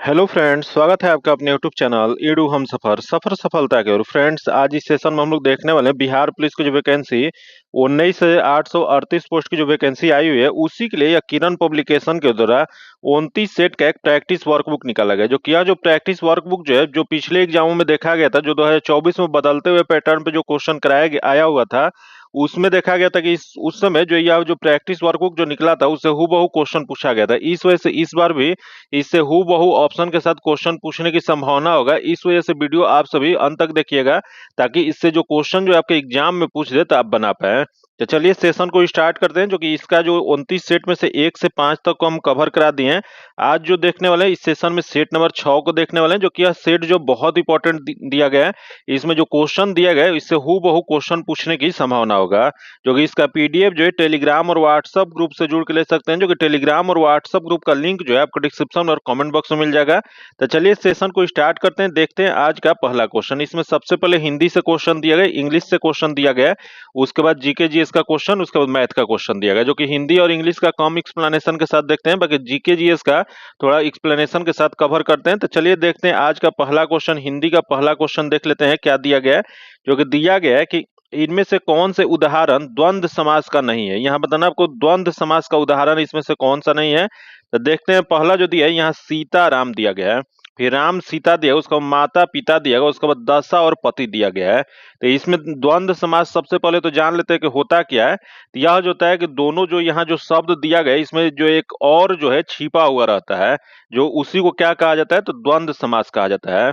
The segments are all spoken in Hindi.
हेलो फ्रेंड्स, स्वागत है आपका अपने यूट्यूब चैनल ईडू हम सफर सफर सफलता के। और फ्रेंड्स, आज इस सेशन में हम लोग देखने वाले हैं बिहार पुलिस की जो वैकेंसी 19,838 पोस्ट की जो वैकेंसी आई हुई है, उसी के लिए यह किरण पब्लिकेशन के द्वारा 29 सेट का एक प्रैक्टिस वर्कबुक निकाला गया। जो किया जो प्रैक्टिस वर्कबुक जो है, जो पिछले एग्जामों में देखा गया था, जो 2024 में बदलते हुए पैटर्न पे जो क्वेश्चन आया हुआ था, उसमें देखा गया था कि उस समय जो यह जो प्रैक्टिस वर्कबुक जो निकला था, उससे हूबहू क्वेश्चन पूछा गया था। इस वजह से इस बार भी इससे हूबहू ऑप्शन के साथ क्वेश्चन पूछने की संभावना होगा। इस वजह से वीडियो आप सभी अंत तक देखिएगा, ताकि इससे जो क्वेश्चन जो आपके एग्जाम में पूछ दे तो आप बना पाए। तो चलिए सेशन को स्टार्ट करते हैं, जो कि इसका जो 29 सेट में से 1 से 5 तक को हम कवर करा दिए हैं। आज जो देखने वाले हैं इस सेशन में सेट नंबर 6 को देखने वाले हैं, जो कि यह सेट जो बहुत इंपॉर्टेंट दिया गया है। इसमें जो क्वेश्चन दिया गया है, इससे हूबहू क्वेश्चन पूछने की संभावना होगा। जो कि इसका पीडीएफ जो है टेलीग्राम और व्हाट्सएप ग्रुप से जुड़ के ले सकते हैं, जो कि टेलीग्राम और व्हाट्सएप ग्रुप का लिंक जो है आपको डिस्क्रिप्शन और कमेंट बॉक्स में मिल जाएगा। तो चलिए सेशन को स्टार्ट करते हैं, देखते हैं आज का पहला क्वेश्चन। इसमें सबसे पहले हिंदी से क्वेश्चन दिया गया, इंग्लिश से क्वेश्चन दिया गया, उसके बाद जीके जीएस का क्वेश्चन, उसके बाद मैथ का क्वेश्चन दिया गया। जो कि हिंदी और इंग्लिश का कम एक्सप्लेनेशन के साथ देखते हैं, बाकी जीके जीएस का थोड़ा एक्सप्लेनेशन के साथ कवर करते हैं। तो चलिए देखते हैं आज का पहला क्वेश्चन। हिंदी का पहला क्वेश्चन देख लेते हैं क्या दिया गया है। जो कि दिया गया है कि इनमें से कौन से उदाहरण द्वंद्व समास का नहीं है। यहाँ बताना आपको द्वंद्व समास का उदाहरण इसमें से कौन सा नहीं है। तो देखते हैं पहला जो दिया है, यहाँ सीता राम दिया गया है, फिर राम सीता दिया है, उसका माता पिता दिया गया, उसके बाद दशा और पति दिया गया है। तो इसमें द्वंद्व समास सबसे पहले तो जान लेते हैं कि होता क्या है। तो यह जो होता है कि दोनों जो यहाँ जो शब्द दिया गया है, इसमें जो एक और जो है छिपा हुआ रहता है, जो उसी को क्या कहा जाता है, तो द्वंद्व समास कहा जाता है।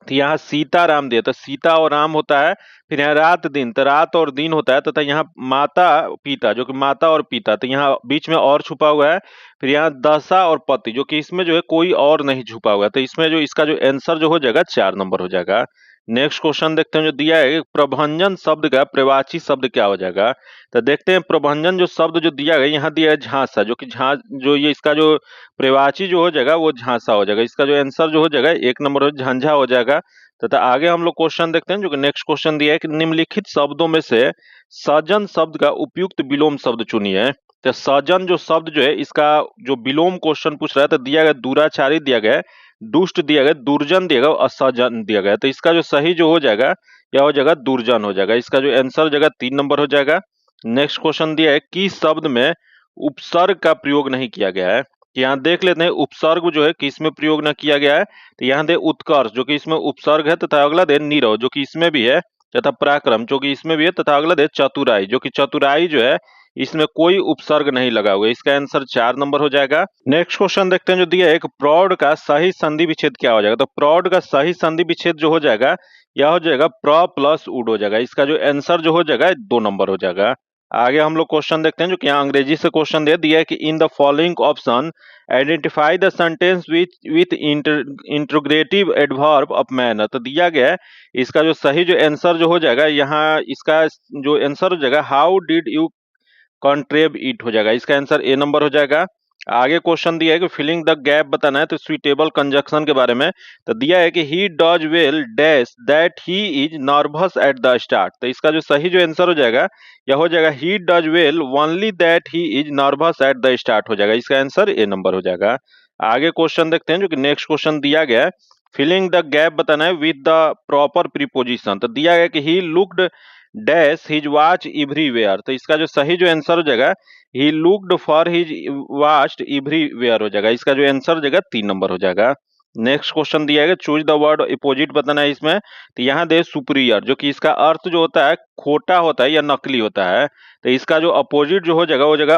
तो यहाँ सीता राम दिया तो सीता और राम होता है। फिर यहाँ रात दिन तो रात और दिन होता है, तथा यहाँ माता पिता जो कि माता और पिता, तो यहाँ बीच में और छुपा हुआ है। फिर यहाँ दशा और पति, जो कि इसमें जो है कोई और नहीं छुपा हुआ है। तो इसमें जो इसका जो आंसर जो हो जाएगा 4 नंबर हो जाएगा। नेक्स्ट क्वेश्चन देखते हैं जो दिया है, प्रभंजन शब्द का प्रवाची शब्द क्या हो जाएगा। तो देखते हैं प्रभंजन जो शब्द जो दिया गया, यहाँ दिया है झांसा, जो कि जो ये इसका जो प्रवाची जो हो जाएगा वो झांसा हो जाएगा। इसका जो आंसर जो हो जाएगा 1 नंबर हो झांझा हो जाएगा। तथा आगे हम लोग क्वेश्चन देखते हैं, जो कि नेक्स्ट क्वेश्चन दिया है कि निम्नलिखित शब्दों में से सजन शब्द का उपयुक्त विलोम शब्द चुनिए। तो सजन जो शब्द जो है, इसका जो विलोम क्वेश्चन पूछ रहा है, तो दिया गया दुराचारी दिया गया है, दुष्ट दिया गया, दुर्जन दिया गया और असजन दिया गया। तो इसका जो सही जो हो जाएगा यह हो जाएगा दुर्जन हो जाएगा। इसका जो आंसर हो जाएगा 3 नंबर हो जाएगा। नेक्स्ट क्वेश्चन दिया है किस शब्द में उपसर्ग का प्रयोग नहीं किया गया है। तो यहाँ देख लेते हैं उपसर्ग जो है किस में प्रयोग न किया गया है। तो यहाँ दे उत्कर्ष, जो कि इसमें उपसर्ग है, तथा अगला दे नीरव, जो कि इसमें भी है, तथा पराक्रम, जो कि इसमें भी है, तथा अगला दे चतुराई, जो कि चतुराई जो है इसमें कोई उपसर्ग नहीं लगा हुआ है। इसका आंसर 4 नंबर हो जाएगा। नेक्स्ट क्वेश्चन देखते हैं जो दिया है, एक प्रौढ़ का सही संधि विच्छेद क्या हो जाएगा। तो प्रौढ़ का सही संधि विच्छेद जो हो जाएगा यह हो जाएगा प्र प्लस उड हो जाएगा। इसका जो आंसर जो हो जाएगा 2 नंबर हो जाएगा। आगे हम लोग क्वेश्चन देखते हैं, जो कि यहाँ अंग्रेजी से क्वेश्चन दे दिया है कि in the following option identify the sentence with interrogative adverb of manner. तो दिया गया है, इसका जो सही जो आंसर जो हो जाएगा, यहाँ इसका जो आंसर हो जाएगा हाउ डिड यू कॉन्ट्रेब इट हो जाएगा। इसका आंसर ए नंबर हो जाएगा। आगे क्वेश्चन दिया है कि फिलिंग द गैप बताना है, तो सुइटेबल कंजक्शन के बारे में। तो दिया है कि he does well dash that he is nervous at the start. तो इसका जो सही जो आंसर हो जाएगा यह हो जाएगा he does well only that he is nervous at the start हो जाएगा। इसका आंसर ए नंबर हो जाएगा। आगे क्वेश्चन देखते हैं, जो कि नेक्स्ट क्वेश्चन दिया गया है, फिलिंग द गैप बताना है विद द प्रॉपर प्रीपोजिशन। तो दिया गया कि he looked dash his watch everywhere. तो इसका जो सही जो आंसर हो जाएगा he looked for his watch everywhere हो जाएगा। इसका जो आंसर हो जाएगा 3 नंबर हो जाएगा। नेक्स्ट क्वेश्चन दिया है चूज द वर्ड अपोजिट बताना है इसमें। तो यहाँ दे सुपीरियर, जो कि इसका अर्थ जो होता है खोटा होता है या नकली होता है। तो इसका जो अपोजिट जो हो जाएगा वो जगह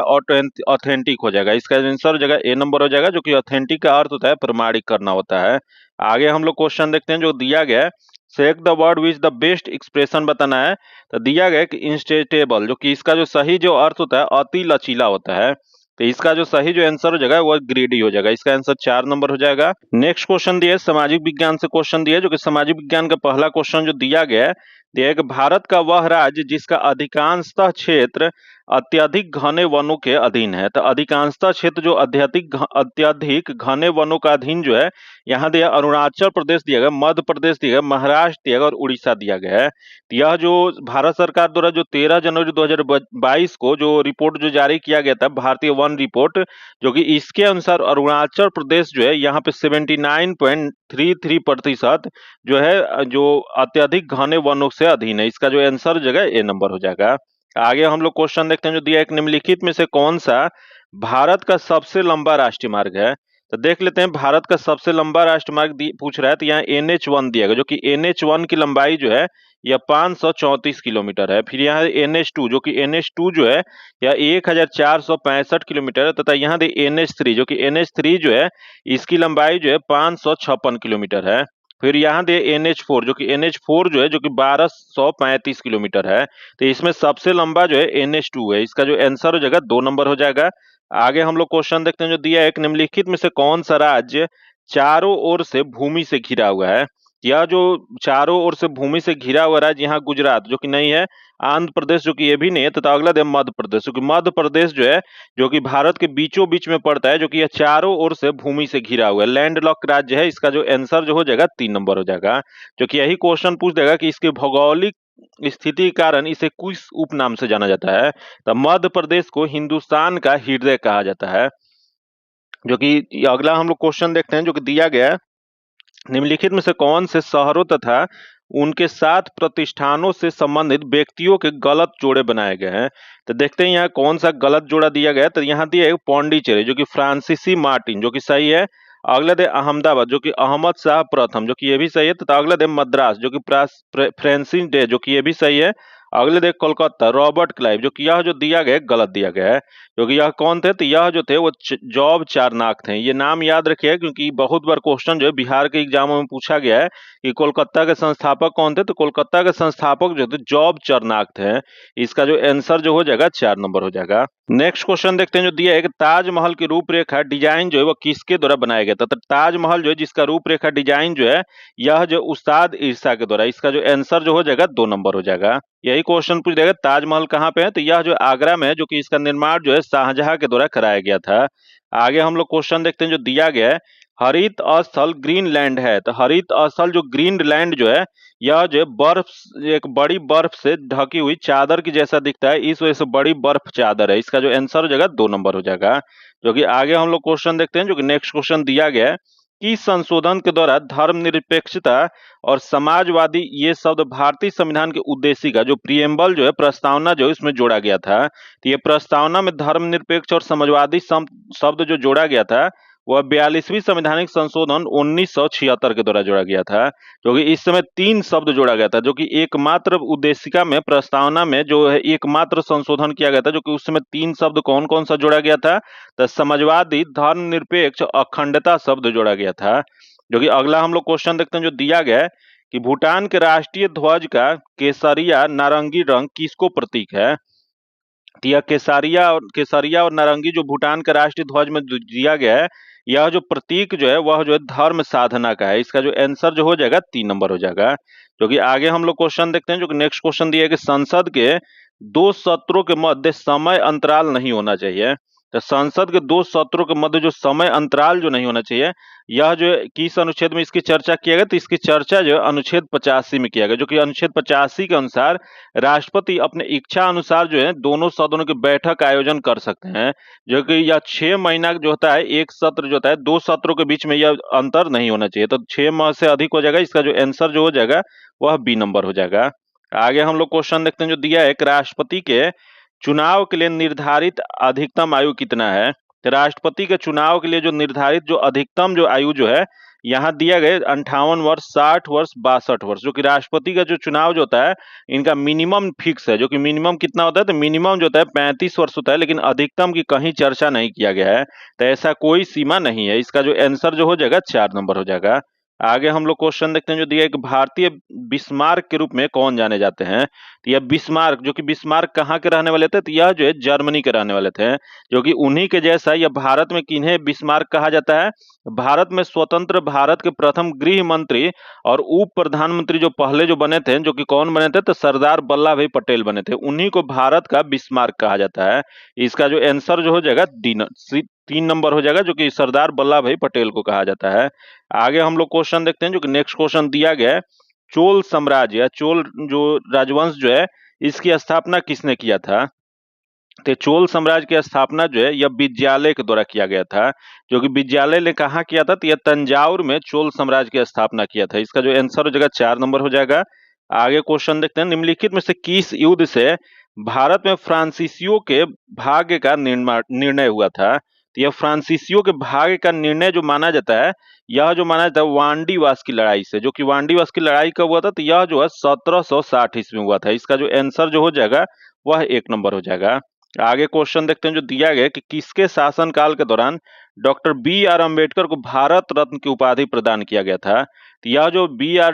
ऑथेंटिक हो जाएगा। इसका आंसर हो जाएगा ए नंबर हो जाएगा, जो कि ऑथेंटिक का अर्थ होता है प्रमाणिक करना होता है। आगे हम लोग क्वेश्चन देखते हैं, जो दिया गया है select the word which the best expression बताना है। तो दिया गया कि इंस्टेटेबल, जो कि इसका जो सही जो अर्थ होता है अति लचीला होता है। तो इसका जो सही जो आंसर हो जाएगा वो ग्रीडी हो जाएगा। इसका आंसर 4 नंबर हो जाएगा। नेक्स्ट क्वेश्चन दिया है सामाजिक विज्ञान से क्वेश्चन दिया है, जो कि सामाजिक विज्ञान का पहला क्वेश्चन जो दिया गया है एक भारत का वह राज्य जिसका अधिकांशतः क्षेत्र अत्यधिक घने वनों के अधीन है। तो अधिकांशतः क्षेत्र जो अत्यधिक घने वनों का अधीन जो है, यहाँ दिया अरुणाचल प्रदेश दिया गया, मध्य प्रदेश दिया गया, महाराष्ट्र दिया गया और उड़ीसा दिया गया है। तो यह जो भारत सरकार द्वारा जो 13 जनवरी 2022 को जो रिपोर्ट जो जारी किया गया था, भारतीय वन रिपोर्ट, जो कि इसके अनुसार अरुणाचल प्रदेश जो है यहाँ पे 79.33% जो है जो अत्यधिक घने वनों से अधीन है। इसका जो आंसर हो जाएगा ए नंबर हो जाएगा। आगे हम लोग क्वेश्चन देखते हैं जो दिया, एक निम्नलिखित में से कौन सा भारत का सबसे लंबा राष्ट्रीय मार्ग है। तो देख लेते हैं भारत का सबसे लंबा राष्ट्रीय मार्ग पूछ रहा है, तो यहाँ NH1 दिया गया, जो कि NH1 की लंबाई जो है यह 534 किलोमीटर है। फिर यहाँ NH2, जो कि NH2 जो है यह 1465 किलोमीटर है, तथा यहाँ दे NH3, जो कि NH3 जो है इसकी लंबाई जो है 556 किलोमीटर है। फिर यहाँ दे NH4, जो कि NH4 जो है जो कि 1235 किलोमीटर है। तो इसमें सबसे लंबा जो है NH2 है। इसका जो आंसर हो जाएगा 2 नंबर हो जाएगा। आगे हम लोग क्वेश्चन देखते हैं जो दिया है, एक निम्नलिखित में से कौन सा राज्य चारों ओर से भूमि से घिरा हुआ है। यह जो चारों ओर से भूमि से घिरा हुआ राज्य, यहाँ गुजरात जो कि नहीं है, आंध्र प्रदेश जो कि ये भी नहीं है, तथा अगला है मध्य प्रदेश, जो कि मध्य प्रदेश जो है जो कि भारत के बीचों बीच में पड़ता है, जो कि यह चारों ओर से भूमि से घिरा हुआ है, लैंड लॉक राज्य है। इसका जो आंसर जो हो जाएगा 3 नंबर हो जाएगा। जो कि यही क्वेश्चन पूछ देगा कि इसके भौगोलिक स्थिति के कारण इसे किस उपनाम से जाना जाता है। तो मध्य प्रदेश को हिंदुस्तान का हृदय कहा जाता है। जो कि अगला हम लोग क्वेश्चन देखते हैं जो कि दिया गया है, निम्नलिखित में से कौन से शहरों तथा उनके साथ प्रतिष्ठानों से संबंधित व्यक्तियों के गलत जोड़े बनाए गए हैं। तो देखते हैं यहाँ कौन सा गलत जोड़ा दिया गया है। तो यहाँ दिया है पौंडीचेरी, जो कि फ्रांसीसी मार्टिन, जो कि सही है। अगला दे अहमदाबाद, जो कि अहमद शाह प्रथम, जो कि ये भी सही है। तथा अगला दे मद्रास, जो कि फ्रांसिस डे, जो कि ये भी सही है। अगले दे कोलकाता, रॉबर्ट क्लाइव, जो कि यह जो दिया गया गलत दिया गया है। क्योंकि यह कौन थे, तो यह जो थे वो जॉब चारनाक थे। ये नाम याद रखिए क्योंकि बहुत बार क्वेश्चन जो है बिहार के एग्जामों में पूछा गया है कि कोलकाता के संस्थापक कौन थे। तो कोलकाता के संस्थापक जो थे जॉब चारनाक थे। इसका जो आंसर जो हो जाएगा 4 नंबर हो जाएगा। नेक्स्ट क्वेश्चन देखते हैं जो दिया है कि ताजमहल की रूपरेखा डिजाइन जो है वो किसके द्वारा बनाया गया था। तो ताजमहल जो है जिसका रूपरेखा डिजाइन जो है यह जो उस्ताद ईसा के द्वारा। इसका जो आंसर जो हो जाएगा 2 नंबर हो जाएगा। यही क्वेश्चन पूछ देगा ताजमहल कहाँ पे है, तो यह जो आगरा में है, जो कि इसका निर्माण जो है शाहजहां के द्वारा कराया गया था। आगे हम लोग क्वेश्चन देखते हैं जो दिया गया है, हरित स्थल ग्रीनलैंड है। तो हरित स्थल जो ग्रीनलैंड जो है यह जो बर्फ एक बड़ी बर्फ से ढकी हुई चादर की जैसा दिखता है, इस वजह से बड़ी बर्फ चादर है। इसका जो आंसर हो जाएगा 2 नंबर हो जाएगा। जो कि आगे हम लोग क्वेश्चन देखते हैं जो कि नेक्स्ट क्वेश्चन दिया गया है कि संशोधन के द्वारा धर्मनिरपेक्षता और समाजवादी ये शब्द भारतीय संविधान के उद्देश्य का जो प्रियम्बल जो है प्रस्तावना जो इसमें जोड़ा गया था। तो ये प्रस्तावना में धर्मनिरपेक्ष और समाजवादी शब्द जो जोड़ा गया था वह 42वीं संवैधानिक संशोधन 1976 के द्वारा जोड़ा गया था। जो कि इस समय 3 शब्द जोड़ा गया था, जो कि एकमात्र उद्देशिका में प्रस्तावना में जो है एकमात्र संशोधन किया गया था। जो कि उस समय 3 शब्द कौन कौन सा जोड़ा गया था, तो समाजवादी, धर्मनिरपेक्ष, अखंडता शब्द जोड़ा गया था। जो कि अगला हम लोग क्वेश्चन देखते हैं जो दिया गया है कि भूटान के राष्ट्रीय ध्वज का केसरिया नारंगी रंग किसको प्रतीक है। तो यह केसरिया और नारंगी जो भूटान के राष्ट्रीय ध्वज में दिया गया है, यह जो प्रतीक जो है वह जो है धर्म साधना का है। इसका जो आंसर जो हो जाएगा 3 नंबर हो जाएगा। जो कि आगे हम लोग क्वेश्चन देखते हैं जो कि नेक्स्ट क्वेश्चन दिया है कि संसद के 2 सत्रों के मध्य समय अंतराल नहीं होना चाहिए। तो संसद के 2 सत्रों के मध्य जो समय अंतराल जो नहीं होना चाहिए, यह जो है किस अनुच्छेद में इसकी चर्चा किया गया, तो इसकी चर्चा जो है अनुच्छेद 85 में किया गया। जो कि अनुच्छेद 85 के अनुसार राष्ट्रपति अपने इच्छा अनुसार जो है दोनों सदनों की बैठक आयोजन कर सकते हैं। जो कि यह 6 महीना जो होता है, एक सत्र जो होता है, 2 सत्रों के बीच में यह अंतर नहीं होना चाहिए। तो 6 माह से अधिक हो जाएगा। इसका जो आंसर जो हो जाएगा वह बी नंबर हो जाएगा। आगे हम लोग क्वेश्चन देखते हैं जो दिया है कि राष्ट्रपति के चुनाव के लिए निर्धारित अधिकतम आयु कितना है। तो राष्ट्रपति के चुनाव के लिए जो निर्धारित जो अधिकतम जो आयु जो है यहाँ दिया गया 58 वर्ष, 60 वर्ष, 62 वर्ष। जो कि राष्ट्रपति का जो चुनाव जो होता है इनका मिनिमम फिक्स है। जो कि मिनिमम कितना होता है, तो मिनिमम जो होता है 35 वर्ष होता है, लेकिन अधिकतम की कहीं चर्चा नहीं किया गया है। तो ऐसा कोई सीमा नहीं है। इसका जो आंसर जो हो जाएगा 4 नंबर हो जाएगा। आगे हम लोग क्वेश्चन देखते हैं जो दिया है कि भारतीय बिस्मार्क के रूप में कौन जाने जाते हैं। तो यह बिस्मार्क, जो कि बिस्मार्क कहाँ के रहने वाले थे, तो यह जो है जर्मनी के रहने वाले थे। जो कि उन्हीं के जैसा यह भारत में किन्हें बिस्मार्क कहा जाता है, भारत में स्वतंत्र भारत के प्रथम गृह मंत्री और उप प्रधानमंत्री जो पहले जो बने थे, जो कि कौन बने थे, तो सरदार वल्लभ भाई पटेल बने थे, उन्हीं को भारत का बिस्मार्क कहा जाता है। इसका जो आंसर जो हो जाएगा 3 नंबर हो जाएगा, जो कि सरदार वल्लभ भाई पटेल को कहा जाता है। आगे हम लोग क्वेश्चन देखते हैं जो कि नेक्स्ट क्वेश्चन दिया गया है, चोल साम्राज्य या चोल जो राजवंश जो है, इसकी स्थापना किसने किया था। तो चोल साम्राज्य की स्थापना जो है यह विद्यालय के द्वारा किया गया था। जो कि विद्यालय ने कहा किया था, तो यह तंजावुर में चोल साम्राज्य की स्थापना किया था। इसका जो आंसर हो जाएगा 4 नंबर हो जाएगा। आगे क्वेश्चन देखते हैं, निम्नलिखित में से किस युद्ध से भारत में फ्रांसीसियों के भाग्य का निर्णय हुआ था। तो यह फ्रांसीसियों के भाग्य का निर्णय जो माना जाता है, यह जो माना जाता है वांडीवास की लड़ाई से। जो कि वांडीवास की लड़ाई कब हुआ था, तो यह जो है 1760 ईस्वी में हुआ था। इसका जो आंसर जो हो जाएगा वह 1 नंबर हो जाएगा। आगे क्वेश्चन देखते हैं जो दिया गया कि किसके शासनकाल के दौरान डॉक्टर बी आर अम्बेडकर को भारत रत्न की उपाधि प्रदान किया गया था। तो यह जो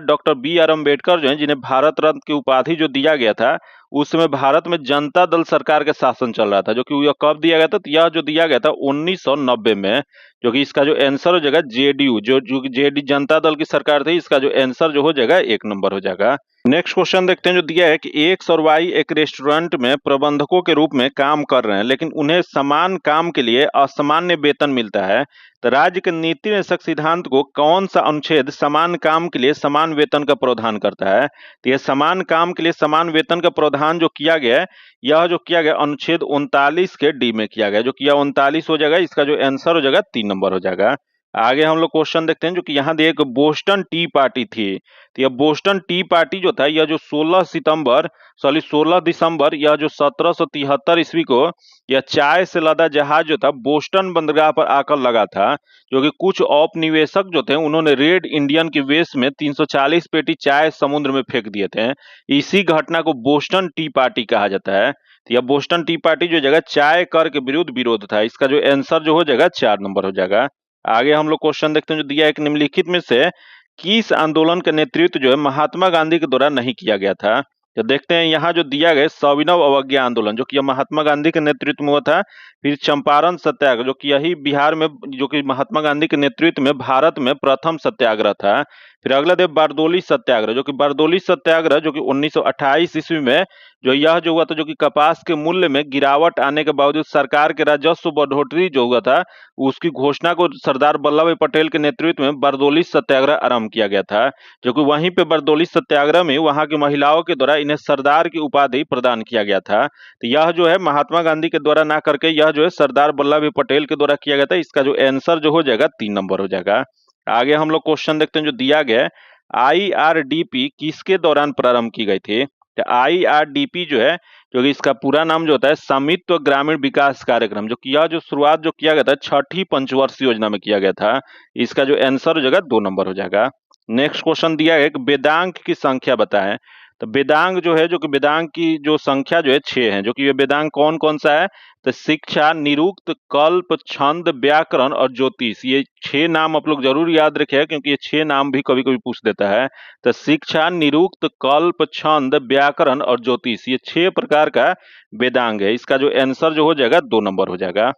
डॉक्टर बी आर अम्बेडकर जो है, जिन्हें भारत रत्न की उपाधि जो दिया गया था, उस समय भारत में जनता दल सरकार का शासन चल रहा था। जो कि यह कब दिया गया था, तो यह जो दिया गया था 1990 में। जो कि इसका जो आंसर हो जाएगा जेडीयू, जो जेडी जनता दल की सरकार थी। इसका जो आंसर जो हो जाएगा 1 नंबर हो जाएगा। नेक्स्ट क्वेश्चन देखते हैं जो दिया है कि एक्स और वाई एक रेस्टोरेंट में प्रबंधकों के रूप में काम कर रहे हैं, लेकिन उन्हें समान काम के लिए असामान्य वेतन मिलता है। तो राज्य के नीति निषेधक सिद्धांत को कौन सा अनुच्छेद समान काम के लिए समान वेतन का प्रावधान करता है। तो यह समान काम के लिए समान वेतन का प्रावधान जो किया गया है, यह जो किया गया अनुच्छेद 39 के डी में किया गया। जो कि यह 39 हो जाएगा। इसका जो आंसर हो जाएगा 3 नंबर हो जाएगा। आगे हम लोग क्वेश्चन देखते हैं जो कि यहाँ दिए एक बोस्टन टी पार्टी थी। तो यह बोस्टन टी पार्टी जो था, यह जो 16 दिसंबर यह जो 1773 ईस्वी को यह चाय से लदा जहाज जो था बोस्टन बंदरगाह पर आकर लगा था। जो कि कुछ औपनिवेशक जो थे, उन्होंने रेड इंडियन की वेश में 340 पेटी चाय समुद्र में फेंक दिए थे। इसी घटना को बोस्टन टी पार्टी कहा जाता है। तो यह बोस्टन टी पार्टी जो जगह चाय कर के विरुद्ध विरोध था। इसका जो आंसर जो हो जाएगा 4 नंबर हो जाएगा। आगे हम लोग क्वेश्चन देखते हैं जो दिया है कि निम्नलिखित में से किस आंदोलन का नेतृत्व जो है महात्मा गांधी के द्वारा नहीं किया गया था। तो देखते हैं यहाँ जो दिया गया सविनय अवज्ञा आंदोलन, जो कि महात्मा गांधी के नेतृत्व में हुआ था। फिर चंपारण सत्याग्रह, जो कि यही बिहार में, जो कि महात्मा गांधी के नेतृत्व में भारत में प्रथम सत्याग्रह था। फिर अगला दे बारदोली सत्याग्रह, जो कि बारदोली सत्याग्रह जो कि 1928 ईस्वी में यह जो हुआ था, जो कि कपास के मूल्य में गिरावट आने के बावजूद सरकार के राजस्व बढ़ोतरी जो हुआ था, उसकी घोषणा को सरदार वल्लभ भाई पटेल के नेतृत्व में बारदोली सत्याग्रह आरंभ किया गया था। जो कि वहीं पे बारदोली सत्याग्रह में वहां की महिलाओं के द्वारा इन्हें सरदार की उपाधि प्रदान किया गया था। तो यह जो है महात्मा गांधी के द्वारा ना करके यह जो है सरदार वल्लभ भाई पटेल के द्वारा किया गया था। इसका जो आंसर जो हो जाएगा 3 नंबर हो जाएगा। आगे हम लोग क्वेश्चन देखते हैं जो दिया गया IRDP किसके दौरान प्रारंभ की गई थी। तो IRDP जो है, जो कि इसका पूरा नाम जो होता है स्वामित्व ग्रामीण विकास कार्यक्रम, जो कि यह जो शुरुआत जो किया गया था छठी पंचवर्षीय योजना में किया गया था। इसका जो आंसर हो जाएगा 2 नंबर हो जाएगा। नेक्स्ट क्वेश्चन दिया है कि वेदांग की संख्या बताएं। तो वेदांग जो है, जो कि वेदांग की जो संख्या जो है 6 है। जो कि ये वेदांग कौन कौन सा है, तो शिक्षा, निरुक्त, कल्प, छंद, व्याकरण और ज्योतिष। ये 6 नाम आप लोग जरूर याद रखिएगा, क्योंकि ये 6 नाम भी कभी कभी पूछ देता है। तो शिक्षा, निरुक्त, कल्प, छंद, व्याकरण और ज्योतिष, ये 6 प्रकार का वेदांग है। इसका जो आंसर जो हो जाएगा 2 नंबर हो जाएगा।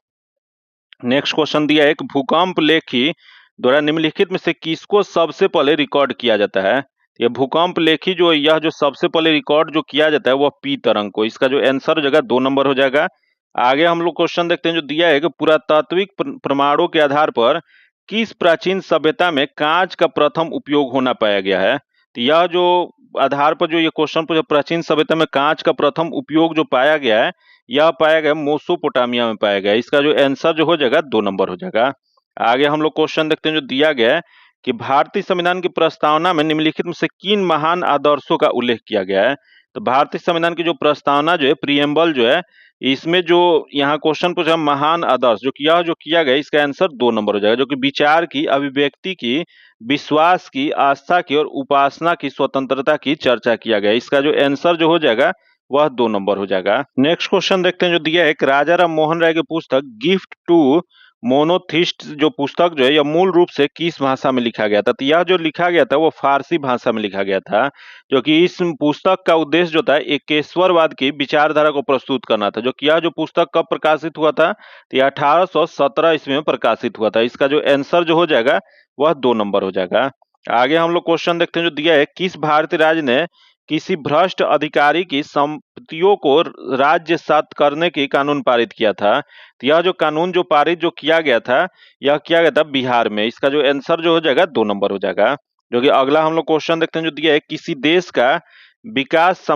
नेक्स्ट क्वेश्चन दिया है, एक भूकंप लेखी द्वारा निम्नलिखित में से किसको सबसे पहले रिकॉर्ड किया जाता है। यह भूकंप लेखी जो यह जो सबसे पहले रिकॉर्ड जो किया जाता है वह पी तरंग को। इसका जो आंसर हो जाएगा 2 नंबर हो जाएगा। आगे हम लोग क्वेश्चन देखते हैं जो दिया है कि पुरातात्विक प्रमाणों के आधार पर किस प्राचीन सभ्यता में कांच का प्रथम उपयोग होना पाया गया है। तो यह जो आधार पर जो ये क्वेश्चन पूछा, प्राचीन सभ्यता में कांच का प्रथम उपयोग जो पाया गया है, यह पाया गया मेसोपोटामिया में पाया गया। इसका जो आंसर जो हो जाएगा 2 नंबर हो जाएगा। आगे हम लोग क्वेश्चन देखते हैं जो दिया गया है कि भारतीय संविधान की प्रस्तावना में निम्नलिखित में से किन महान आदर्शों का उल्लेख किया गया है। तो भारतीय संविधान की जो प्रस्तावना जो है, प्रियम्बल जो है, इसमें जो यहाँ क्वेश्चन पूछा महान आदर्श, जो किया जो किया गया, इसका आंसर 2 नंबर हो जाएगा। जो कि विचार की, अभिव्यक्ति की, विश्वास की, आस्था की और उपासना की स्वतंत्रता की चर्चा किया गया। इसका जो आंसर जो हो जाएगा वह 2 नंबर हो जाएगा। नेक्स्ट क्वेश्चन देखते हैं जो दिया है, राजा राम मोहन राय की पुस्तक गिफ्ट टू मोनोथिस्ट जो पुस्तक जो है यह मूल रूप से किस भाषा में लिखा गया था? तो यह जो लिखा गया था वो फारसी भाषा में लिखा गया था, जो कि इस पुस्तक का उद्देश्य जो था एकेश्वरवाद की विचारधारा को प्रस्तुत करना था। जो कि यह जो पुस्तक कब प्रकाशित हुआ था? तो यह 1817 ईस्वी में प्रकाशित हुआ था। इसका जो आंसर जो हो जाएगा वह 2 नंबर हो जाएगा। आगे हम लोग क्वेश्चन देखते हैं जो दिया है, किस भारतीय राज्य ने किसी भ्रष्ट अधिकारी की संपत्तियों को राज्यसात करने की कानून पारित किया था? तो यह जो कानून जो पारित जो किया गया था, यह किया गया था बिहार में। इसका जो आंसर जो हो जाएगा 2 नंबर हो जाएगा। जो कि अगला हम लोग क्वेश्चन देखते हैं जो दिया है, किसी देश का विकास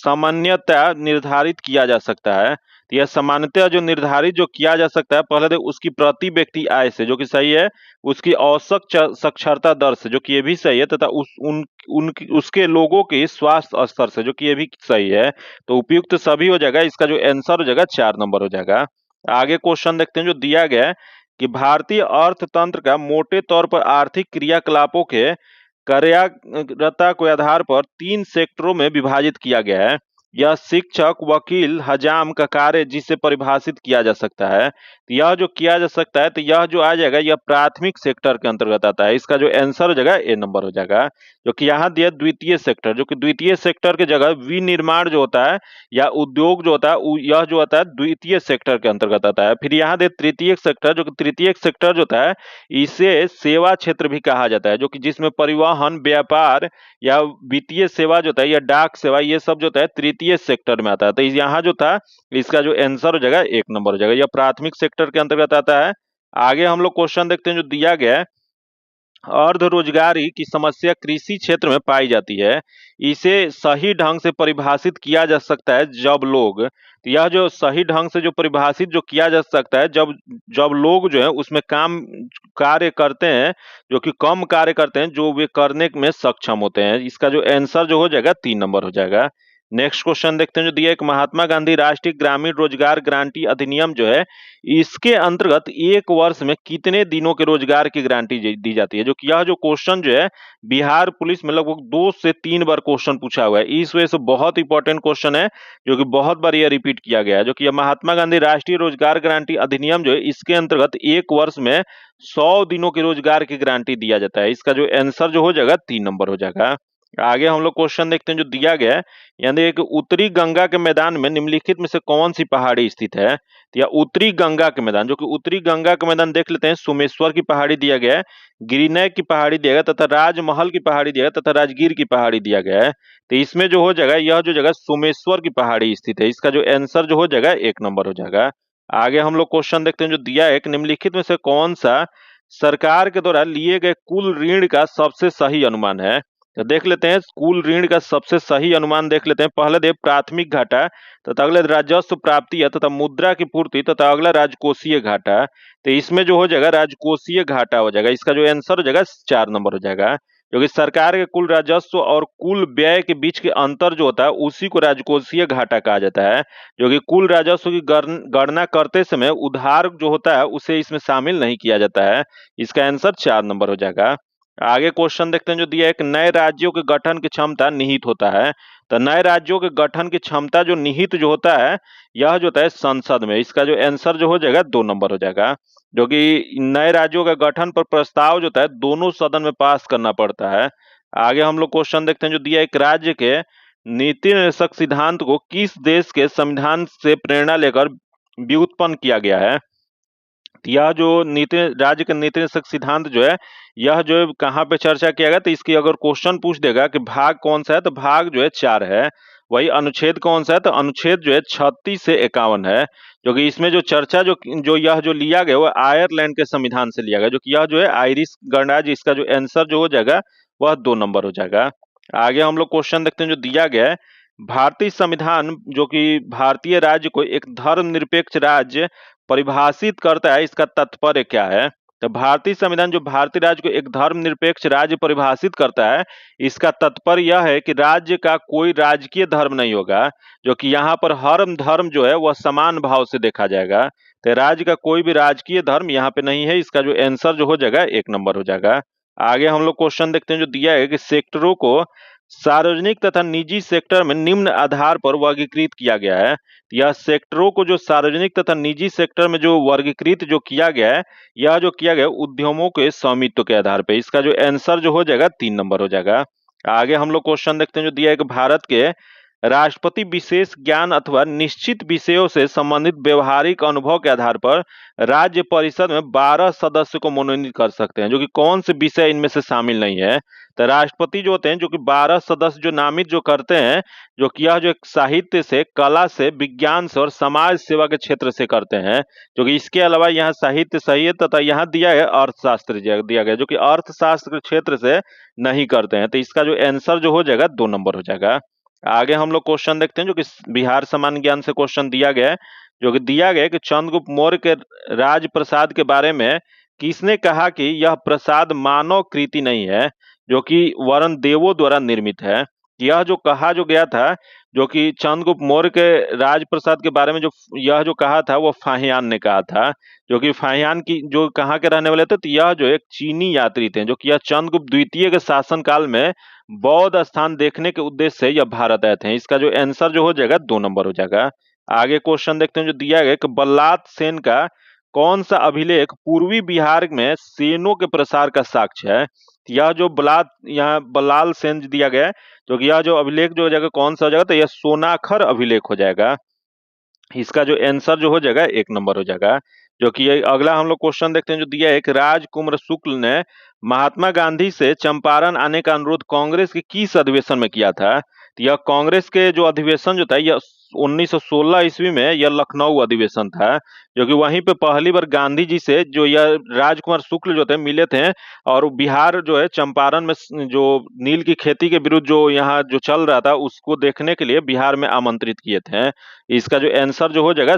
सामान्यतः निर्धारित किया जा सकता है। तो यह सामान्यतः जो निर्धारित जो किया जा सकता है, पहले तो उसकी प्रति व्यक्ति आय से, जो कि सही है, उसकी औसत साक्षरता दर से, जो कि ये भी सही है, तथा उसके लोगों के स्वास्थ्य स्तर से, जो कि ये भी सही है। तो उपयुक्त सभी हो जाएगा। इसका जो आंसर हो जाएगा 4 नंबर हो जाएगा। आगे क्वेश्चन देखते हैं जो दिया गया है कि भारतीय अर्थतंत्र का मोटे तौर पर आर्थिक क्रियाकलापों के कार्यरता के आधार पर 3 सेक्टरों में विभाजित किया गया है। यह शिक्षक, वकील, हजाम का कार्य जिसे परिभाषित किया जा सकता है। तो यह जो किया जा सकता है, तो यह जो आ जाएगा यह प्राथमिक सेक्टर के अंतर्गत आता है। इसका जो आंसर हो जाएगा ए नंबर हो जाएगा। जो कि यहाँ दिया द्वितीय सेक्टर, जो कि द्वितीय सेक्टर की जगह विनिर्माण जो होता है या उद्योग जो होता है, यह जो होता है द्वितीय सेक्टर के अंतर्गत आता है। फिर यहाँ दे तृतीय सेक्टर, जो कि तृतीय सेक्टर जो होता है इसे सेवा क्षेत्र भी कहा जाता है, जो कि जिसमें परिवहन, व्यापार या वित्तीय सेवा जो होता है या डाक सेवा, ये सब जो होता है तृतीय सेक्टर में आता है। तो यहाँ जो था इसका जो आंसर हो जाएगा 1 नंबर हो जाएगा। यह प्राथमिक सेक्टर के अंतर्गत आता है। आगे हम लोग क्वेश्चन देखते हैं जो दिया गया है, अर्ध रोजगारी की समस्या कृषि क्षेत्र में पाई जाती है। इसे सही ढंग से परिभाषित किया जा सकता है जब लोग, तो यह जो सही ढंग से जो परिभाषित जो किया जा सकता है जब जब लोग जो है उसमें कार्य करते हैं, जो कि कम कार्य करते हैं, जो वे करने में सक्षम होते हैं। इसका जो आंसर जो हो जाएगा 3 नंबर हो जाएगा। नेक्स्ट क्वेश्चन देखते हैं जो दिया है, एक महात्मा गांधी राष्ट्रीय ग्रामीण रोजगार गारंटी अधिनियम जो है, इसके अंतर्गत 1 वर्ष में कितने दिनों के रोजगार की गारंटी दी जाती है? जो कि यह जो क्वेश्चन जो है बिहार पुलिस में लगभग 2 से 3 बार क्वेश्चन पूछा हुआ है। इस वजह से बहुत इंपॉर्टेंट क्वेश्चन है, जो कि बहुत बार यह रिपीट किया गया है। जो कि यह महात्मा गांधी राष्ट्रीय रोजगार गारंटी अधिनियम जो है, इसके अंतर्गत 1 वर्ष में 100 दिनों के रोजगार की गारंटी दिया जाता है। इसका जो आंसर जो हो जाएगा 3 नंबर हो जाएगा। आगे हम लोग क्वेश्चन देखते हैं जो दिया गया है, यानी एक उत्तरी गंगा के मैदान में निम्नलिखित में से कौन सी पहाड़ी स्थित है? तो या उत्तरी गंगा के मैदान, जो कि उत्तरी गंगा के मैदान देख लेते हैं, सोमेश्वर की पहाड़ी दिया गया है, गिरिनय की पहाड़ी दिया गया, तथा राजमहल की पहाड़ी दिया गया, तथा राजगीर की पहाड़ी दिया गया है। तो इसमें जो हो जाएगा यह जो जगह सोमेश्वर की पहाड़ी स्थित है। इसका जो आंसर जो हो जाएगा 1 नंबर हो जाएगा। आगे हम लोग क्वेश्चन देखते हैं जो दिया है कि निम्नलिखित में से कौन सा सरकार के द्वारा लिए गए कुल ऋण का सबसे सही अनुमान है? तो देख लेते हैं कुल ऋण का सबसे सही अनुमान देख लेते हैं। पहले दे प्राथमिक घाटा, तथा अगले राजस्व प्राप्ति है, तथा मुद्रा की पूर्ति, तथा अगला राजकोषीय घाटा। तो इसमें जो हो जाएगा राजकोषीय घाटा हो जाएगा। इसका जो आंसर हो जाएगा 4 नंबर हो जाएगा। क्योंकि सरकार के कुल राजस्व और कुल व्यय के बीच के अंतर जो होता है उसी को राजकोषीय घाटा कहा जाता है। जो कि कुल राजस्व की गणना करते समय उधार जो होता है उसे इसमें शामिल नहीं किया जाता है। इसका आंसर 4 नंबर हो जाएगा। आगे क्वेश्चन देखते हैं जो दिया है, एक नए राज्यों के गठन की क्षमता निहित होता है। तो नए राज्यों के गठन की क्षमता जो निहित जो होता है यह जो होता है संसद में। इसका जो आंसर जो हो जाएगा 2 नंबर हो जाएगा। जो कि नए राज्यों का गठन पर प्रस्ताव जो होता है दोनों सदन में पास करना पड़ता है। आगे हम लोग क्वेश्चन देखते हैं जो दिया है, एक राज्य के नीति निर्देशक सिद्धांत को किस देश के संविधान से प्रेरणा लेकर व्युत्पन्न किया गया है? यह जो नीति राज्य के नीति निर्देशक सिद्धांत जो है यह जो है कहाँ पे चर्चा किया गया? तो इसकी अगर क्वेश्चन पूछ देगा कि भाग कौन सा है, तो भाग जो है 4 है। वही अनुच्छेद कौन सा है? तो अनुच्छेद जो है 36 से 51 है। जो कि इसमें जो चर्चा जो यह जो लिया गया वो आयरलैंड के संविधान से लिया गया, जो कि यह जो है आयरिश गणराज्य। इसका जो आंसर जो हो जाएगा वह 2 नंबर हो जाएगा। आगे हम लोग क्वेश्चन देखते हैं जो दिया गया है, भारतीय संविधान जो कि भारतीय राज्य को एक धर्मनिरपेक्ष राज्य परिभाषित करता है, इसका तात्पर्य क्या है? तो भारतीय संविधान जो भारतीय राज्य को एक धर्मनिरपेक्ष राज्य परिभाषित करता है, इसका तात्पर्य यह है कि राज्य का कोई राजकीय धर्म नहीं होगा। जो कि यहाँ पर हर धर्म जो है वह समान भाव से देखा जाएगा। तो राज्य का कोई भी राजकीय धर्म यहाँ पे नहीं है। इसका जो आंसर जो हो जाएगा 1 नंबर हो जाएगा। आगे हम लोग क्वेश्चन देखते हैं जो दिया है कि सेक्टरों को सार्वजनिक तथा निजी सेक्टर में निम्न आधार पर वर्गीकृत किया गया है। यह सेक्टरों को जो सार्वजनिक तथा निजी सेक्टर में जो वर्गीकृत जो किया गया है, यह जो किया गया है उद्यमों के स्वामित्व के आधार पे। इसका जो आंसर जो हो जाएगा 3 नंबर हो जाएगा। आगे हम लोग क्वेश्चन देखते हैं जो दिया है कि भारत के राष्ट्रपति विशेष ज्ञान अथवा निश्चित विषयों से संबंधित व्यवहारिक अनुभव के आधार पर राज्य परिषद में 12 सदस्य को मनोनीत कर सकते हैं, जो कि कौन से विषय इनमें से शामिल नहीं है। तो राष्ट्रपति जो होते हैं जो कि 12 सदस्य जो नामित जो करते हैं, जो कि यह जो एक साहित्य से, कला से, विज्ञान से और समाज सेवा के क्षेत्र से करते हैं। जो कि इसके अलावा यहाँ साहित्य सही है तथा यहाँ दिया है अर्थशास्त्र दिया गया, जो कि अर्थशास्त्र के क्षेत्र से नहीं करते हैं। तो इसका जो आंसर जो हो जाएगा 2 नंबर हो जाएगा। आगे हम लोग क्वेश्चन देखते हैं जो कि बिहार सामान्य ज्ञान से क्वेश्चन दिया गया है, जो कि दिया गया है कि चंद्रगुप्त मौर्य के राज प्रसाद के बारे में किसने कहा कि यह प्रसाद मानव कृति नहीं है, जो कि वरुण देवों द्वारा निर्मित है। यह जो कहा जो गया था, जो कि चंद्रगुप्त मौर्य के राजप्रसाद के बारे में जो यह जो कहा था वो फाहियान ने कहा था, जो कि फाहियान की जो कहाँ के रहने वाले थे, तो यह जो एक चीनी यात्री थे, जो कि यह चंद्रगुप्त द्वितीय के शासनकाल में बौद्ध स्थान देखने के उद्देश्य से यह भारत आए थे। इसका जो आंसर जो हो जाएगा 2 नंबर हो जाएगा। आगे क्वेश्चन देखते हैं जो दिया गया कि बल्लात सेन का कौन सा अभिलेख पूर्वी बिहार में सेनों के प्रसार का साक्ष्य है। यह जो यहाँ बल्लाल सेन दिया गया है, जो कि यह जो अभिलेख जो हो जाएगा कौन सा हो जाएगा, तो यह सोनाखर अभिलेख हो जाएगा। इसका जो आंसर जो हो जाएगा 1 नंबर हो जाएगा। जो कि अगला हम लोग क्वेश्चन देखते हैं जो दिया है कि राजकुमार शुक्ल ने महात्मा गांधी से चंपारण आने का अनुरोध कांग्रेस के किस अधिवेशन में किया था। तो यह कांग्रेस के जो अधिवेशन जो था यह 1916 ईस्वी में यह लखनऊ अधिवेशन था, जो कि वहीं पे पहली बार गांधी जी से जो यह राजकुमार शुक्ल जो थे मिले थे, और बिहार जो है चंपारण में जो नील की खेती के विरुद्ध जो यहाँ जो चल रहा था उसको देखने के लिए बिहार में आमंत्रित किए थे। इसका जो आंसर जो हो जाएगा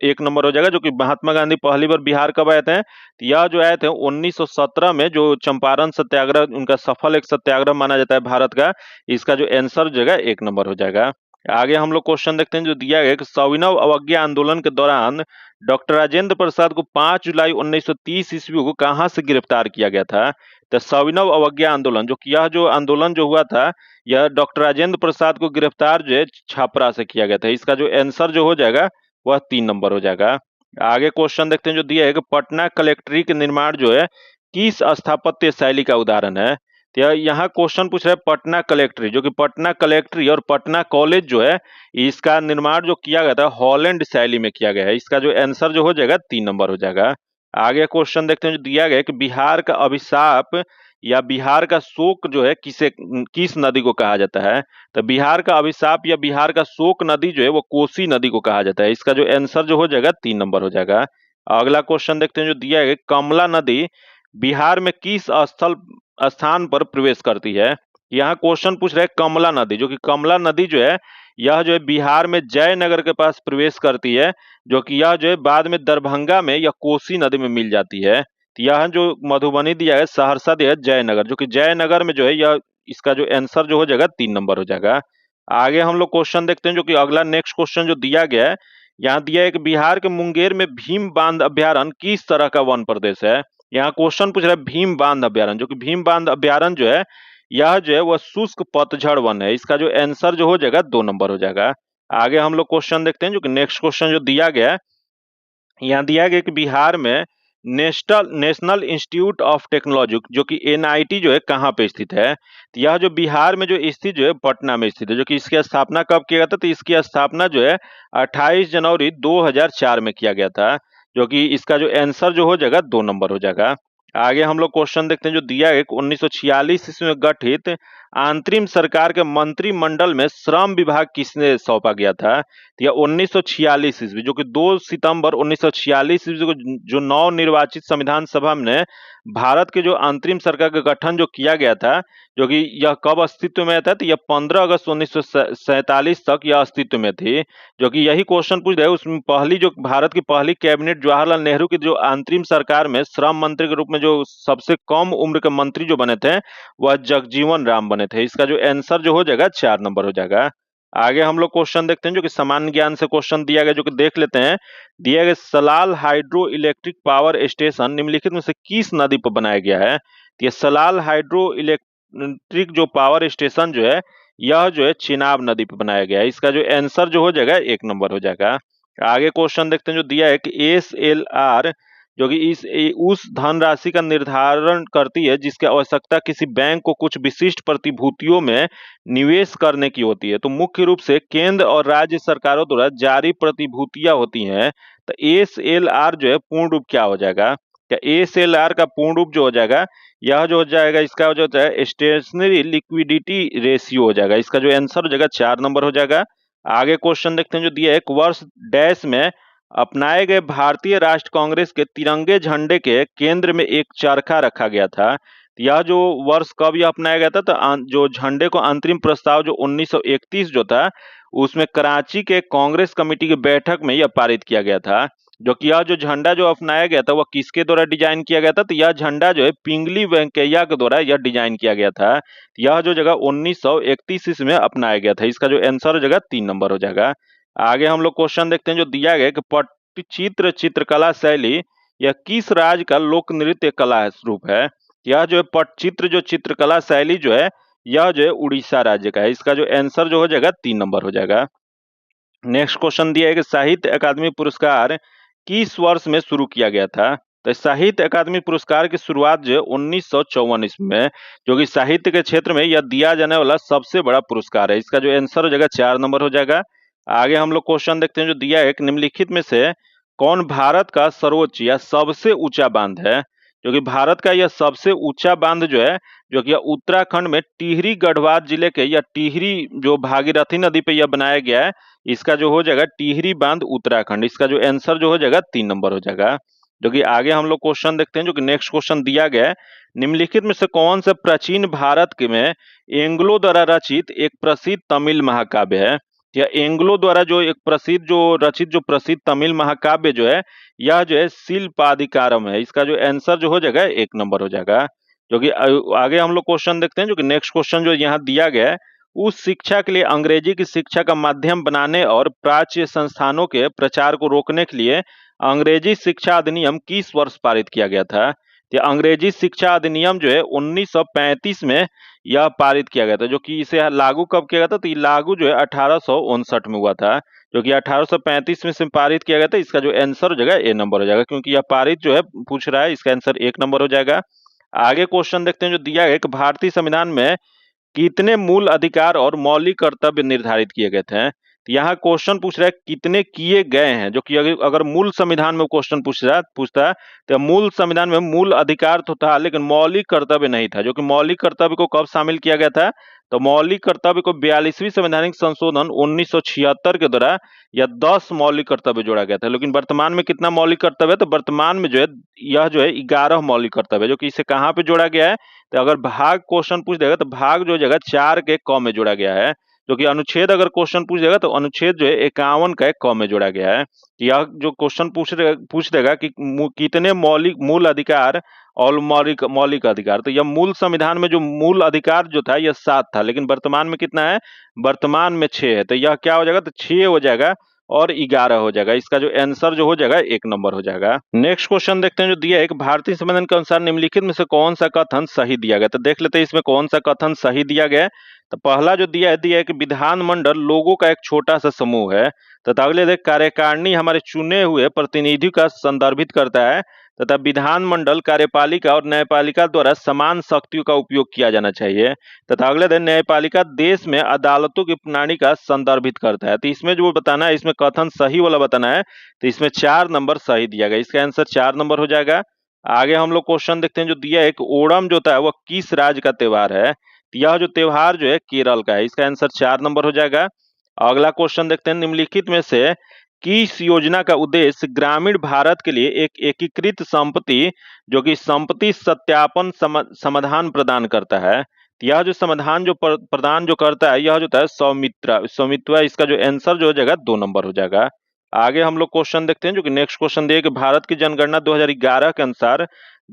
1 नंबर हो जाएगा। जो कि महात्मा गांधी पहली बार बिहार कब आए थे, तो यह जो आए थे 1917 में, जो चंपारण सत्याग्रह उनका सफल एक सत्याग्रह माना जाता है भारत का। इसका जो आंसर जो है 1 नंबर हो जाएगा। आगे हम लोग क्वेश्चन देखते हैं जो दिया गया कि सविनय अवज्ञा आंदोलन के दौरान डॉक्टर राजेंद्र प्रसाद को 5 जुलाई 1930 ईस्वी को कहां से गिरफ्तार किया गया था। तो सविनय अवज्ञा आंदोलन जो कि यह जो आंदोलन जो हुआ था, यह डॉक्टर राजेंद्र प्रसाद को गिरफ्तार जो है छापरा से किया गया था। इसका जो आंसर जो हो जाएगा वह 3 नंबर हो जाएगा। आगे क्वेश्चन देखते हैं जो दिया है कि पटना कलेक्ट्री के निर्माण जो है किस स्थापत्य शैली का उदाहरण है। तो यहाँ क्वेश्चन पूछ रहा है पटना कलेक्ट्री, जो कि पटना कलेक्ट्री और पटना कॉलेज जो है इसका निर्माण जो किया गया था हॉलैंड शैली में किया गया है। इसका जो आंसर जो हो जाएगा 3 नंबर हो जाएगा। आगे क्वेश्चन देखते हैं जो दिया गया है कि बिहार का अभिशाप या बिहार का शोक जो है किस नदी को कहा जाता है। तो बिहार का अभिशाप या बिहार का शोक नदी जो है वो कोसी नदी को कहा जाता है। इसका जो आंसर जो हो जाएगा 3 नंबर हो जाएगा। अगला क्वेश्चन देखते हैं जो दिया है कमला नदी बिहार में किस स्थान पर प्रवेश करती है। यहाँ क्वेश्चन पूछ रहे हैं कमला नदी, जो कि कमला नदी जो है यह जो है बिहार में जयनगर के पास प्रवेश करती है, जो कि यह जो है बाद में दरभंगा में या कोसी नदी में मिल जाती है। तो यह जो मधुबनी दिया है, सहरसा दिया है, जयनगर, जो कि जयनगर में जो है यह इसका जो आंसर जो हो जाएगा 3 नंबर हो जाएगा। आगे हम लोग क्वेश्चन देखते हैं जो कि अगला नेक्स्ट क्वेश्चन जो दिया गया है, यहाँ दिया है कि बिहार के मुंगेर में भीम बांध अभ्यारण्य किस तरह का वन प्रदेश है। यहाँ क्वेश्चन पूछ रहा है भीम बांध अभ्यारण्य, जो कि भीम बांध अभ्यारण्य जो है यह जो है वह शुष्क पतझड़ वन है। इसका जो आंसर जो हो जाएगा 2 नंबर हो जाएगा। आगे हम लोग क्वेश्चन देखते हैं जो कि नेक्स्ट क्वेश्चन जो दिया गया है, यहाँ दिया गया कि बिहार में नेशनल इंस्टीट्यूट ऑफ टेक्नोलॉजी जो कि एनआईटी जो है कहाँ पे स्थित है। तो यह जो बिहार में जो स्थित जो है पटना में स्थित है, जो कि इसकी स्थापना कब किया गया था, तो इसकी स्थापना जो है 28 जनवरी 2004 में किया गया था। जो कि इसका जो आंसर जो हो जाएगा 2 नंबर हो जाएगा। आगे हम लोग क्वेश्चन देखते हैं जो दिया है 1946 ईस्वी में गठित अंतरिम सरकार के मंत्रिमंडल में श्रम विभाग किसने सौंपा गया था। तो यह 1946 ईस्वी, जो कि 2 सितंबर 1946 ईस्वी को जो नव निर्वाचित संविधान सभा ने भारत के जो अंतरिम सरकार का गठन जो किया गया था, जो कि यह कब अस्तित्व में था, तो यह 15 अगस्त 1947 तक यह अस्तित्व में थी। जो कि यही क्वेश्चन पूछ रहे उसमें पहली जो भारत की पहली कैबिनेट जवाहरलाल नेहरू की जो अंतरिम सरकार में श्रम मंत्री के रूप में जो सबसे कम उम्र के मंत्री जो बने थे वह जगजीवन राम बने थे। इसका जो आंसर जो हो जाएगा 4 नंबर हो जाएगा। आगे हम लोग क्वेश्चन देखते हैं जो कि सामान्य ज्ञान से क्वेश्चन दिया गया, जो कि देख लेते हैं। दिया गया Salal hydro electric power station निम्नलिखित में से किस नदी पर बनाया गया है। तो ये सलाल हाइड्रो इलेक्ट्रिक जो पावर स्टेशन जो है यह जो है चिनाब नदी पे बनाया गया है। इसका जो आंसर जो हो जाएगा 1 नंबर हो जाएगा। आगे क्वेश्चन देखते हैं जो दिया है कि एसएलआर जो कि उस धनराशि का निर्धारण करती है जिसकी आवश्यकता किसी बैंक को कुछ विशिष्ट प्रतिभूतियों में निवेश करने की होती है। तो मुख्य रूप से केंद्र और राज्य सरकारों द्वारा जारी प्रतिभूतियां होती हैं। तो एसएलआर जो है पूर्ण रूप क्या हो जाएगा? क्या एसएलआर का पूर्ण रूप जो हो जाएगा यह जो हो जाएगा इसका जो होता है स्टेशनरी लिक्विडिटी रेशियो हो जाएगा। इसका जो आंसर हो जाएगा 4 नंबर हो जाएगा। आगे क्वेश्चन देखते हैं जो दिया है एक वर्ष डैश में अपनाए गए भारतीय राष्ट्र कांग्रेस के तिरंगे झंडे के केंद्र में एक चरखा रखा गया था। यह जो वर्ष कब यह अपनाया गया था? तो जो झंडे को अंतरिम प्रस्ताव जो 1931 जो था उसमें कराची के कांग्रेस कमेटी की बैठक में यह पारित किया गया था। जो कि यह जो झंडा जो अपनाया गया था वह किसके द्वारा डिजाइन किया गया था? तो यह झंडा जो है पिंगली वेंकैया के द्वारा यह डिजाइन किया गया था। यह जो जगह 1931 ईस्वी में अपनाया गया था। इसका जो आंसर हो जाएगा 3 नंबर हो जाएगा। आगे हम लोग क्वेश्चन देखते हैं जो दिया गया कि पट्टचित्र चित्रकला शैली यह किस राज्य का लोक नृत्य कला रूप है? यह जो है पट्टचित्र जो चित्रकला शैली जो है यह जो है उड़ीसा राज्य का है। इसका जो आंसर जो हो जाएगा 3 नंबर हो जाएगा। नेक्स्ट क्वेश्चन दिया है कि साहित्य अकादमी पुरस्कार किस वर्ष में शुरू किया गया था? तो साहित्य अकादमी पुरस्कार की शुरुआत जो है 1954 ईस्वी में, जो कि साहित्य के क्षेत्र में यह दिया जाने वाला सबसे बड़ा पुरस्कार है। इसका जो आंसर हो जाएगा 4 नंबर हो जाएगा। आगे हम लोग क्वेश्चन देखते हैं जो दिया है कि निम्नलिखित में से कौन भारत का सर्वोच्च या सबसे ऊंचा बांध है? जो कि भारत का यह सबसे ऊंचा बांध जो है जो कि उत्तराखंड में टिहरी गढ़वाल जिले के या टिहरी जो भागीरथी नदी पे यह बनाया गया है। इसका जो हो जाएगा टिहरी बांध उत्तराखंड। इसका जो आंसर जो हो जाएगा 3 नंबर हो जाएगा। जो कि आगे हम लोग क्वेश्चन देखते हैं जो कि नेक्स्ट क्वेश्चन दिया गया है निम्नलिखित में से कौन सा प्राचीन भारत के में एंग्लो द्वारा रचित एक प्रसिद्ध तमिल महाकाव्य है? या एंग्लो द्वारा जो एक प्रसिद्ध जो रचित जो प्रसिद्ध तमिल महाकाव्य जो है यह जो है शिल्पाधिकारम है। इसका जो आंसर जो हो जाएगा 1 नंबर हो जाएगा। जो कि आगे हम लोग क्वेश्चन देखते हैं जो कि नेक्स्ट क्वेश्चन जो यहाँ दिया गया है उस शिक्षा के लिए अंग्रेजी की शिक्षा का माध्यम बनाने और प्राच्य संस्थानों के प्रचार को रोकने के लिए अंग्रेजी शिक्षा अधिनियम किस वर्ष पारित किया गया था? तो अंग्रेजी शिक्षा अधिनियम जो है 1935 में यह पारित किया गया था। जो कि इसे लागू कब किया गया था? तो ये लागू जो है 1859 में हुआ था। जो कि 1835 में से पारित किया गया था। इसका जो आंसर हो जाएगा ए नंबर हो जाएगा, क्योंकि यह पारित जो है पूछ रहा है। इसका आंसर 1 नंबर हो जाएगा। आगे क्वेश्चन देखते हैं जो दिया है कि भारतीय संविधान में कितने मूल अधिकार और मौलिक कर्तव्य निर्धारित किए गए थे? तो यहाँ क्वेश्चन पूछ रहा है कितने किए गए हैं। जो कि अगर मूल संविधान में क्वेश्चन पूछता तो मूल संविधान में मूल अधिकार तो था लेकिन मौलिक कर्तव्य नहीं था। जो कि मौलिक कर्तव्य को कब शामिल किया गया था? तो मौलिक कर्तव्य को 42वीं संवैधानिक संशोधन 1976 के द्वारा या 10 मौलिक कर्तव्य जोड़ा गया था। लेकिन वर्तमान में कितना मौलिक कर्तव्य है? तो वर्तमान में जो है यह जो है 11 मौलिक कर्तव्य है। जो कि इसे कहाँ पे जोड़ा गया है? तो अगर भाग क्वेश्चन पूछ देगा तो भाग जो जगह 4 के क में जोड़ा गया है। जो कि अनुच्छेद अगर क्वेश्चन पूछ देगा तो अनुच्छेद जो है 51 का क में जोड़ा गया है। यह जो क्वेश्चन पूछ देगा कि कितने मूल अधिकार और मौलिक मौलिक अधिकार, तो यह मूल संविधान में जो मूल अधिकार जो था यह 7 था, लेकिन वर्तमान में कितना है? वर्तमान में 6 है। तो यह क्या हो जाएगा? तो 6 हो जाएगा और 11 हो जाएगा। इसका जो आंसर जो हो जाएगा 1 नंबर हो जाएगा। नेक्स्ट क्वेश्चन देखते हैं जो दिया है कि भारतीय संविधान के अनुसार निम्नलिखित में से कौन सा कथन सही दिया गया? तो देख लेते हैं इसमें कौन सा कथन सही दिया गया है। तो पहला जो दिया है कि विधानमंडल लोगों का एक छोटा सा समूह है। तथा अगले देख कार्यकारिणी हमारे चुने हुए प्रतिनिधि का संदर्भित करता है। तथा विधानमंडल कार्यपालिका और न्यायपालिका द्वारा समान शक्तियों का उपयोग किया जाना चाहिए। तथा अगले दिन न्यायपालिका देश में अदालतों की प्रणाली का संदर्भित करता है। तो इसमें जो बताना है इसमें कथन सही वाला बताना है। तो इसमें 4 नंबर सही दिया गया। इसका आंसर 4 नंबर हो जाएगा। आगे हम लोग क्वेश्चन देखते हैं जो दिया है कि ओणम जो होता है वह किस राज्य का त्योहार है? यह जो त्योहार जो है केरल का है। इसका आंसर 4 नंबर हो जाएगा। अगला क्वेश्चन देखते हैं निम्नलिखित में से किस योजना का उद्देश्य ग्रामीण भारत के लिए एक एकीकृत संपत्ति जो कि संपत्ति सत्यापन समाधान प्रदान करता है? यह जो समाधान जो प्रदान जो करता है यह जो होता है स्वामित्व। इसका जो आंसर जो हो जाएगा 2 नंबर हो जाएगा। आगे हम लोग क्वेश्चन देखते हैं जो कि नेक्स्ट क्वेश्चन दिया कि भारत की जनगणना 2011 के अनुसार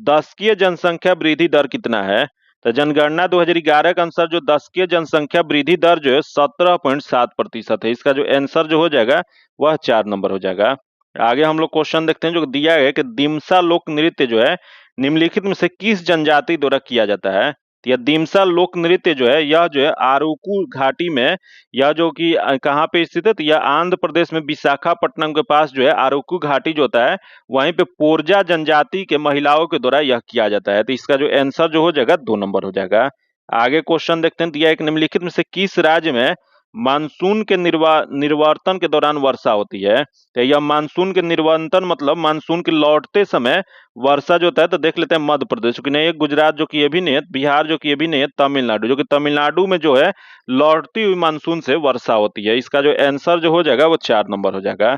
दशकीय जनसंख्या वृद्धि दर कितना है? तो जनगणना 2011 के अनुसार जो दशकीय जनसंख्या वृद्धि दर जो है 17.7% है। इसका जो आंसर जो हो जाएगा वह 4 नंबर हो जाएगा। आगे हम लोग क्वेश्चन देखते हैं जो दिया है कि दिमसा लोक नृत्य जो है निम्नलिखित में से किस जनजाति द्वारा किया जाता है? तो यह दिमसा लोक नृत्य जो है, यह जो है अराकू घाटी में, यह जो कि कहाँ पे स्थित है, तो यह आंध्र प्रदेश में विशाखापट्टनम के पास जो है अराकू घाटी जो होता है, वहीं पे पोरजा जनजाति के महिलाओं के द्वारा यह किया जाता है। तो इसका जो आंसर जो हो जाएगा 2 नंबर हो जाएगा। आगे क्वेश्चन देखते हैं, दिया एक निम्नलिखित में से किस राज्य में मानसून के निर्वर्तन के दौरान वर्षा होती है। तो यह मानसून के निर्वर्तन मतलब मानसून के लौटते समय वर्षा जो होता है, तो देख लेते हैं मध्य प्रदेश की नहीं है, गुजरात जो कि ये भी नहीं है, बिहार जो कि ये भी नहीं है, तमिलनाडु जो कि तमिलनाडु में जो है लौटती हुई मानसून से वर्षा होती है। इसका जो आंसर जो हो जाएगा वो 4 नंबर हो जाएगा।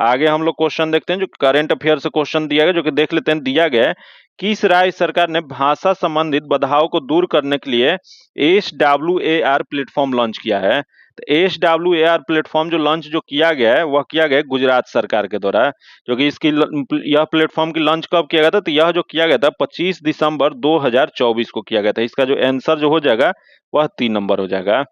आगे हम लोग क्वेश्चन देखते हैं, जो करंट अफेयर से क्वेश्चन दिया गया, जो कि देख लेते हैं, दिया गया है किस राज्य सरकार ने भाषा संबंधित बाधाओं को दूर करने के लिए SWAR प्लेटफॉर्म लॉन्च किया है। तो SWAR प्लेटफॉर्म जो लॉन्च जो किया गया है, वह किया गया है गुजरात सरकार के द्वारा। जो कि इसकी यह प्लेटफॉर्म की लॉन्च कब किया गया था, तो यह जो किया गया था 25 दिसंबर 2024 को किया गया था। इसका जो आंसर जो हो जाएगा वह 3 नंबर हो जाएगा।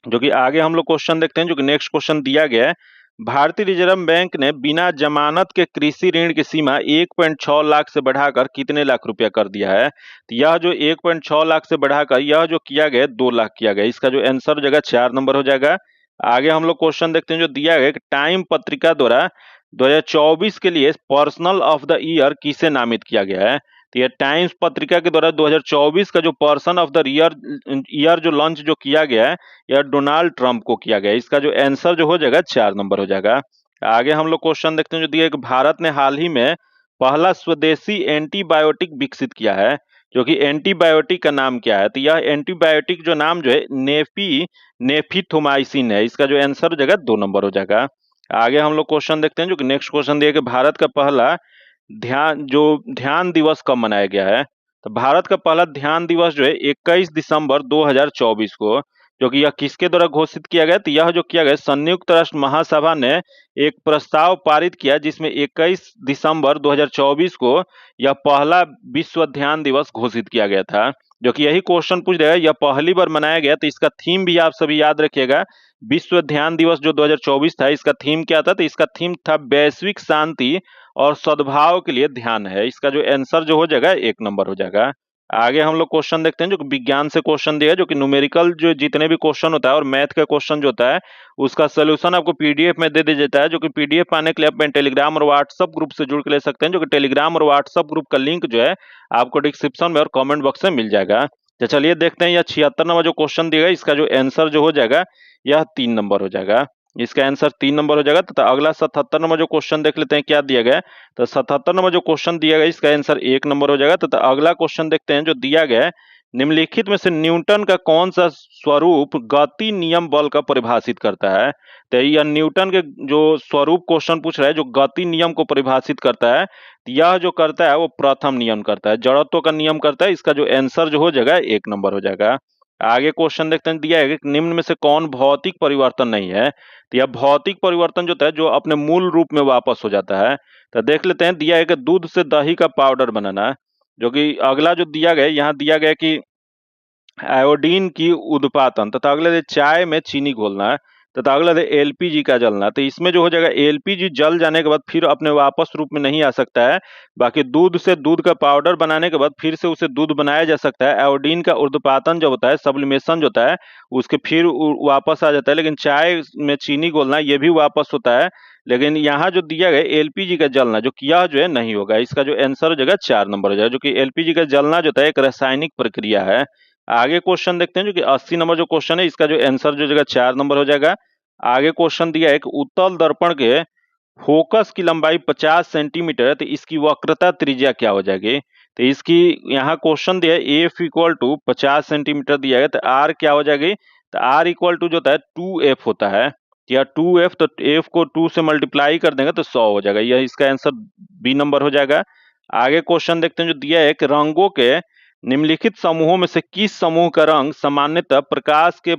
जो कि आगे हम लोग क्वेश्चन देखते हैं, जो कि नेक्स्ट क्वेश्चन दिया गया है, भारतीय रिजर्व बैंक ने बिना जमानत के कृषि ऋण की सीमा 1.6 लाख से बढ़ाकर कितने लाख रुपया कर दिया है। तो यह जो 1.6 लाख से बढ़ाकर यह जो किया गया 2 लाख किया गया। इसका जो आंसर हो जाएगा 4 नंबर हो जाएगा। आगे हम लोग क्वेश्चन देखते हैं, जो दिया गया टाइम पत्रिका द्वारा 2024 के लिए पर्सनल ऑफ द ईयर किसे नामित किया गया है। तो यह टाइम्स पत्रिका के द्वारा 2024 का जो पर्सन ऑफ द ईयर जो लॉन्च जो किया गया है, यह डोनाल्ड ट्रंप को किया गया। इसका जो आंसर जो हो जाएगा 4 नंबर हो जाएगा। आगे हम लोग क्वेश्चन देखते हैं, जो दिया है कि भारत ने हाल ही में पहला स्वदेशी एंटीबायोटिक विकसित किया है। जो कि एंटीबायोटिक का नाम क्या है, तो यह एंटीबायोटिक जो नाम जो है नेफिथोमाइसिन है। इसका जो आंसर हो जाएगा 2 नंबर हो जाएगा। आगे हम लोग क्वेश्चन देखते हैं, जो कि नेक्स्ट क्वेश्चन दिया है कि भारत का पहला ध्यान दिवस कब मनाया गया है। तो भारत का पहला ध्यान दिवस जो है 21 दिसंबर 2024 को, जो कि यह किसके द्वारा घोषित किया गया, तो यह जो किया गया संयुक्त राष्ट्र महासभा ने एक प्रस्ताव पारित किया, जिसमें 21 दिसंबर 2024 को यह पहला विश्व ध्यान दिवस घोषित किया गया था। जो कि यही क्वेश्चन पूछ रहा है, यह पहली बार मनाया गया, तो इसका थीम भी आप सभी याद रखिएगा। विश्व ध्यान दिवस जो 2024 था, इसका थीम क्या था, तो इसका थीम था वैश्विक शांति और सद्भाव के लिए ध्यान है। इसका जो आंसर जो हो जाएगा 1 नंबर हो जाएगा। आगे हम लोग क्वेश्चन देखते हैं, जो विज्ञान से क्वेश्चन दिया है, जो कि न्यूमेरिकल जो जितने भी क्वेश्चन होता है और मैथ का क्वेश्चन जो होता है, उसका सोल्यूशन आपको पीडीएफ में दे दिया जाता है। जो कि पीडीएफ पाने के लिए आप टेलीग्राम और व्हाट्सएप ग्रुप से जुड़ के ले सकते हैं। जो कि टेलीग्राम और व्हाट्सएप ग्रुप का लिंक जो है आपको डिस्क्रिप्शन में और कमेंट बॉक्स में मिल जाएगा। तो चलिए देखते हैं, यह 76 नंबर जो क्वेश्चन दिया गया, इसका जो आंसर जो हो जाएगा यह 3 नंबर हो जाएगा। इसका आंसर 3 नंबर हो जाएगा। तथा अगला 77 नंबर जो क्वेश्चन देख लेते हैं क्या दिया गया है। तो 77 नंबर जो क्वेश्चन दिया गया, इसका आंसर 1 नंबर हो जाएगा। तथा अगला क्वेश्चन देखते हैं, जो दिया गया है, निम्नलिखित में से न्यूटन का कौन सा स्वरूप गति नियम बल का परिभाषित करता है। तो यह न्यूटन के जो स्वरूप क्वेश्चन पूछ रहा है, जो गति नियम को परिभाषित करता है, यह जो करता है वो प्रथम नियम करता है, जड़त्व का नियम करता है। इसका जो आंसर जो हो जाएगा 1 नंबर हो जाएगा। आगे क्वेश्चन देखते हैं, दिया है कि निम्न में से कौन भौतिक परिवर्तन नहीं है। तो यह भौतिक परिवर्तन जो होता है, जो अपने मूल रूप में वापस हो जाता है। तो देख लेते हैं, दिया है कि दूध से दही का पाउडर बनाना। जो कि अगला जो दिया गया, यहाँ दिया गया कि आयोडीन की उत्पादन, तथा अगले चाय में चीनी घोलना, तथा अगला एलपीजी का जलना। तो इसमें जो हो जाएगा एलपीजी जल जाने के बाद फिर अपने वापस रूप में नहीं आ सकता है। बाकी दूध से दूध का पाउडर बनाने के बाद फिर से उसे दूध बनाया जा सकता है। आयोडीन का उत्पादन जो होता है, सब्लिमेशन जो होता है, उसके फिर वापस आ जाता है। लेकिन चाय में चीनी घोलना ये भी वापस होता है। लेकिन यहाँ जो दिया गया एलपीजी का जलना, जो किया जो है नहीं होगा। इसका जो आंसर हो जाएगा 4 नंबर हो जाएगा। जो कि एलपीजी का जलना जो होता है एक रासायनिक प्रक्रिया है। आगे क्वेश्चन देखते हैं, जो कि 80 नंबर जो क्वेश्चन है, इसका जो आंसर जो जगह 4 नंबर हो जाएगा। आगे क्वेश्चन दिया है कि उत्तल दर्पण के फोकस की लंबाई 50 सेंटीमीटर है, तो इसकी वक्रता त्रिज्या क्या हो जाएगी। तो इसकी यहाँ क्वेश्चन दिया है एफ इक्वल टू 50 सेंटीमीटर दिया है, तो आर क्या हो जाएगी, तो आर इक्वल टू जो होता है 2f होता है, या 2f, तो f को 2 से मल्टीप्लाई कर देंगे तो 100 हो जाएगा। यह इसका आंसर बी नंबर हो जाएगा। आगे क्वेश्चन देखते हैं, जो दिया है कि रंगों के निम्नलिखित समूहों में से किस समूह का रंग सामान्यतः प्रकाश के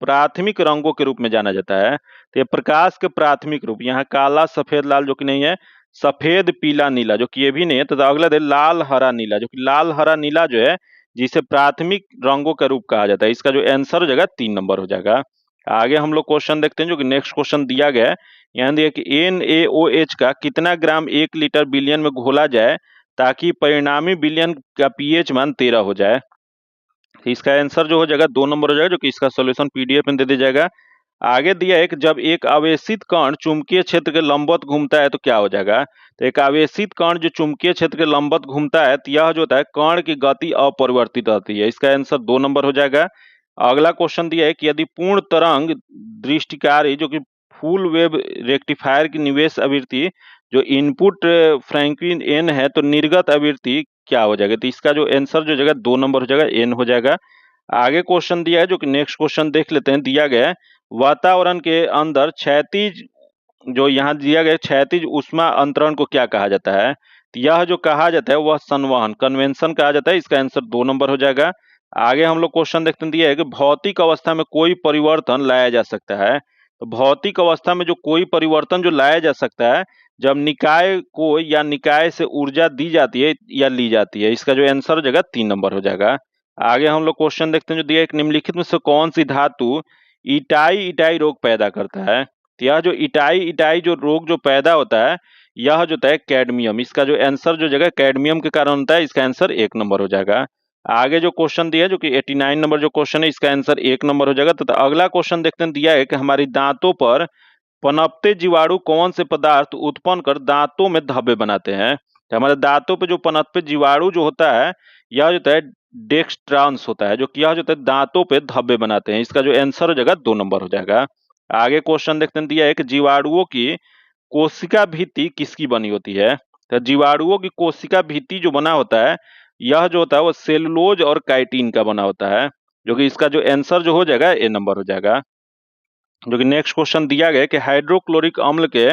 प्राथमिक रंगों के रूप में जाना जाता है। तो ये प्रकाश के प्राथमिक रूप, यहाँ काला सफेद लाल जो कि नहीं है, सफेद पीला नीला जो कि ये भी नहीं है, तथा अगला लाल हरा नीला, जो कि लाल हरा नीला जो है जिसे प्राथमिक रंगों का रूप कहा जाता है। इसका जो आंसर हो जाएगा 3 नंबर हो जाएगा। आगे हम लोग क्वेश्चन देखते हैं, जो कि नेक्स्ट क्वेश्चन दिया गया है, यहाँ दिया कि NaOH का कितना ग्राम 1 लीटर बिलियन में घोला जाए ताकि परिणामी बिलियन का पीएच मान 13 हो जाए। इसका आंसर जो हो जाएगा 2 नंबर हो जाएगा, जो कि इसका सॉल्यूशन पीडीएफ में दे दिया जाएगा। आगे दिया है कि जब एक आवेशित कण चुंबकीय क्षेत्र के लंबवत घूमता है तो क्या हो जाएगा। तो एक आवेशित कण जो चुंबकीय क्षेत्र के लंबवत घूमता है तो यह जो होता है कण की गति अपरिवर्तित रहती है। इसका आंसर 2 नंबर हो जाएगा। अगला क्वेश्चन दिया है कि यदि पूर्ण तरंग दृष्टिकारी जो कि फुल वेव रेक्टिफायर की निवेश आवृत्ति जो इनपुट फ्रैंकलिन एन है तो निर्गत आवृत्ति क्या हो जाएगा। तो इसका जो आंसर जो जगह 2 नंबर हो जाएगा, एन हो जाएगा। आगे क्वेश्चन दिया है, जो कि नेक्स्ट क्वेश्चन देख लेते हैं। दिया गया है वातावरण के अंदर क्षैतिज जो यहाँ दिया गया क्षैतिज ऊष्मा अंतरण को क्या कहा जाता है। तो यह जो कहा जाता है वह संवहन कन्वेंशन कहा जाता है। इसका आंसर 2 नंबर हो जाएगा। आगे हम लोग क्वेश्चन देखते हैं। दिया है कि भौतिक अवस्था में कोई परिवर्तन लाया जा सकता है। तो भौतिक अवस्था में जो कोई परिवर्तन जो लाया जा सकता है जब निकाय को या निकाय से ऊर्जा दी जाती है या ली जाती है। इसका जो आंसर हो जाएगा 3 नंबर हो जाएगा। आगे हम लोग क्वेश्चन देखते हैं। जो दिया है, निम्नलिखित में से कौन सी धातु इटाई इटाई रोग पैदा करता है। तो यह जो इटाई इटाई जो रोग जो पैदा होता है यह जो होता है कैडमियम। इसका जो आंसर जो जगह कैडमियम के कारण होता है। इसका आंसर 1 नंबर हो जाएगा। आगे जो क्वेश्चन दिया है जो कि 89 नंबर जो क्वेश्चन है इसका आंसर 1 नंबर हो जाएगा। तथा अगला क्वेश्चन देखते हैं। दिया है कि हमारी दांतों पर पनपते जीवाणु कौन से पदार्थ उत्पन्न कर दांतों में धब्बे बनाते हैं। तो हमारे दांतों पे जो पनपते जीवाणु जो होता है यह जो होता है डेक्सट्रांस होता है, जो कि यह जो होता है दांतों पे धब्बे बनाते हैं। इसका जो आंसर हो जाएगा 2 नंबर हो जाएगा। आगे क्वेश्चन देखते हैं। दिया है कि जीवाणुओं की कोशिका भित्ति किसकी बनी होती है। तो जीवाणुओं की कोशिका भित्ति जो बना होता है यह जो होता है वो सेलुलोज और काइटिन का बना होता है, जो कि इसका जो आंसर जो हो जाएगा ए नंबर हो जाएगा। जो कि नेक्स्ट क्वेश्चन दिया गया कि हाइड्रोक्लोरिक अम्ल के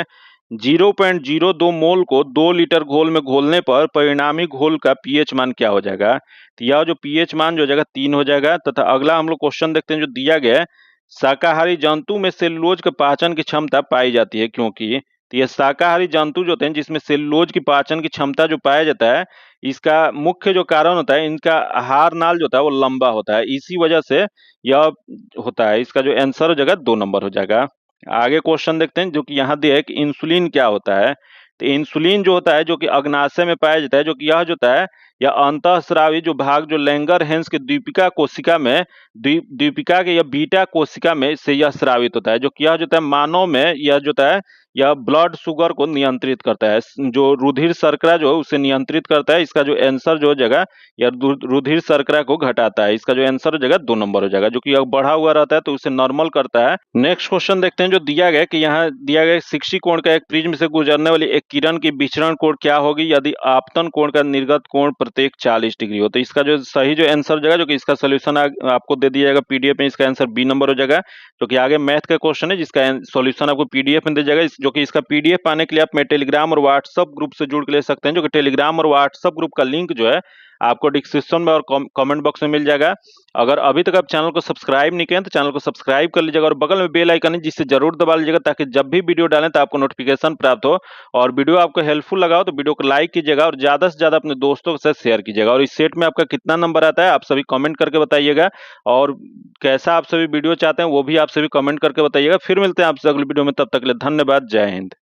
0.02 मोल को 2 लीटर घोल में घोलने पर परिणामी घोल का पीएच मान क्या हो जाएगा। तो यह जो पीएच मान जो हो जाएगा 3 हो जाएगा। तथा अगला हम लोग क्वेश्चन देखते हैं। जो दिया गया है शाकाहारी जंतु में सेलुलोज के पाचन की क्षमता पाई जाती है क्योंकि। तो यह शाकाहारी जंतु जो होते हैं जिसमें सेलुलोज की पाचन की क्षमता जो पाया जाता है इसका मुख्य जो कारण होता है इनका आहार नाल जो होता है वो लंबा होता है, इसी वजह से यह होता है। इसका जो आंसर हो जाएगा 2 नंबर हो जाएगा। आगे क्वेश्चन देखते हैं। जो कि यहाँ दिया है कि इंसुलिन क्या होता है। तो इंसुलिन जो होता है जो कि अग्नाशय में पाया जाता है, जो कि यह जो होता है यह अंतःस्रावी जो भाग जो लैंगरहैंस के द्वीपिका कोशिका में द्वीपिका के या बीटा कोशिका में से यह स्रावित होता है, जो कि यह जो होता है मानव में यह जो होता है यह ब्लड शुगर को नियंत्रित करता है, जो रुधिर शर्करा जो है उसे नियंत्रित करता है। इसका जो आंसर जो हो जाएगा यह रुधिर शर्करा को घटाता है। इसका जो आंसर हो जाएगा 2 नंबर हो जाएगा, जो कि बढ़ा हुआ रहता है तो उसे नॉर्मल करता है। नेक्स्ट क्वेश्चन देखते हैं। जो दिया गया कि यहाँ दिया गया 60 कोण का एक प्रिज्म से गुजरने वाली एक किरण की विचरण कोण क्या होगी यदि आपतन कोण का निर्गत कोण प्रत्येक 40 डिग्री हो। तो इसका जो सही जो आंसर हो जाएगा, जो कि इसका सोल्यूशन आपको दे दिया जाएगा पीडीएफ में, इसका आंसर बी नंबर हो जाएगा। जो कि आगे मैथ का क्वेश्चन है जिसका सोल्यूशन आपको पीडीएफ में दे जाएगा। जो कि इसका पीडीएफ पाने के लिए आप मेरे टेलीग्राम और व्हाट्सएप ग्रुप से जुड़ के ले सकते हैं। जो कि टेलीग्राम और व्हाट्सएप ग्रुप का लिंक जो है आपको डिस्क्रिप्शन में और कमेंट बॉक्स में मिल जाएगा। अगर अभी तक आप चैनल को सब्सक्राइब नहीं किए तो चैनल को सब्सक्राइब कर लीजिएगा और बगल में बेल आइकन है जिससे जरूर दबा लीजिएगा ताकि जब भी वीडियो डालें तो आपको नोटिफिकेशन प्राप्त हो। और वीडियो आपको हेल्पफुल लगा हो तो वीडियो को लाइक कीजिएगा और ज्यादा से ज्यादा अपने दोस्तों के साथ शेयर कीजिएगा। और इस सेट में आपका कितना नंबर आता है आप सभी कमेंट करके बताइएगा, और कैसा आप सभी वीडियो चाहते हैं वो भी आप सभी कमेंट करके बताइएगा। फिर मिलते हैं आपसे अगली वीडियो में, तब तक के लिए धन्यवाद। जय हिंद।